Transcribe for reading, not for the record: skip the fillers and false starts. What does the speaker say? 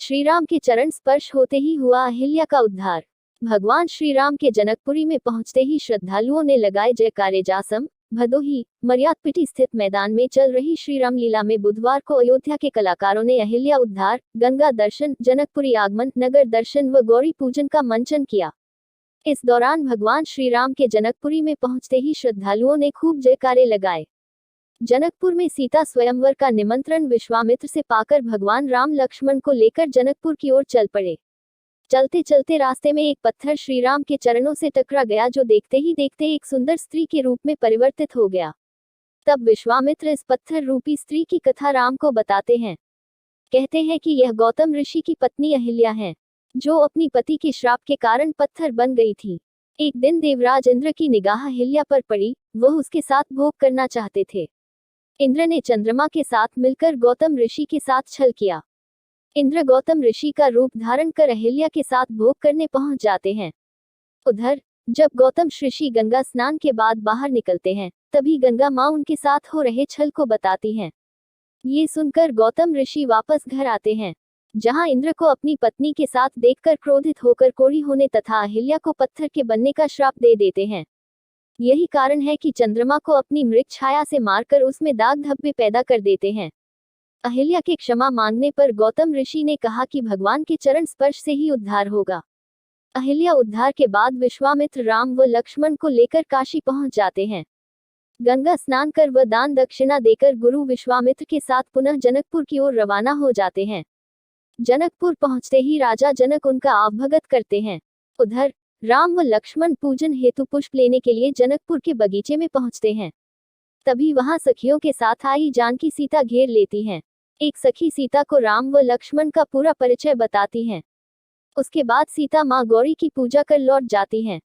श्रीराम के चरण स्पर्श होते ही हुआ अहिल्या का उद्धार। भगवान श्रीराम के जनकपुरी में पहुंचते ही श्रद्धालुओं ने लगाए जयकारे। जासम, भदोही, मर्यादपीठी स्थित मैदान में चल रही श्रीराम लीला में बुधवार को अयोध्या के कलाकारों ने अहिल्या उद्धार, गंगा दर्शन, जनकपुरी आगमन, नगर दर्शन व गौरी पूजन का मंचन किया। इस दौरान भगवान श्रीराम के जनकपुरी में पहुंचते ही श्रद्धालुओं ने खूब जयकारे लगाए। जनकपुर में सीता स्वयंवर का निमंत्रण विश्वामित्र से पाकर भगवान राम लक्ष्मण को लेकर जनकपुर की ओर चल पड़े। चलते चलते रास्ते में एक पत्थर श्रीराम के चरणों से टकरा गया, जो देखते ही देखते एक सुंदर स्त्री के रूप में परिवर्तित हो गया। तब विश्वामित्र इस पत्थर रूपी स्त्री की कथा राम को बताते हैं। कहते हैं कि यह गौतम ऋषि की पत्नी अहिल्या है, जो अपनी पति के श्राप के कारण पत्थर बन गई थी। एक दिन देवराज इंद्र की निगाह अहिल्या पर पड़ी। वह उसके साथ भोग करना चाहते थे। इंद्र ने चंद्रमा के साथ मिलकर गौतम ऋषि के साथ छल किया। इंद्र गौतम ऋषि का रूप धारण कर अहिल्या के साथ भोग करने पहुंच जाते हैं। उधर जब गौतम ऋषि गंगा स्नान के बाद बाहर निकलते हैं, तभी गंगा मां उनके साथ हो रहे छल को बताती हैं। ये सुनकर गौतम ऋषि वापस घर आते हैं, जहां इंद्र को अपनी पत्नी के साथ देखकर क्रोधित होकर कोढ़ी होने तथा अहिल्या को पत्थर के बनने का श्राप दे देते हैं। यही कारण है कि चंद्रमा को अपनी मृग छाया से मारकर उसमें दाग धब्बे पैदा कर देते हैं। अहिल्या के क्षमा मांगने पर गौतम ऋषि ने कहा कि भगवान के चरण स्पर्श से ही उद्धार होगा। अहिल्या उद्धार के बाद विश्वामित्र, राम व लक्ष्मण को लेकर काशी पहुंच जाते हैं। गंगा स्नान कर व दान दक्षिणा देकर गुरु विश्वामित्र के साथ पुनः जनकपुर की ओर रवाना हो जाते हैं। जनकपुर पहुंचते ही राजा जनक उनका आवभगत करते हैं। उधर राम व लक्ष्मण पूजन हेतु पुष्प लेने के लिए जनकपुर के बगीचे में पहुंचते हैं। तभी वहां सखियों के साथ आई जानकी सीता घेर लेती हैं। एक सखी सीता को राम व लक्ष्मण का पूरा परिचय बताती हैं। उसके बाद सीता मां गौरी की पूजा कर लौट जाती हैं।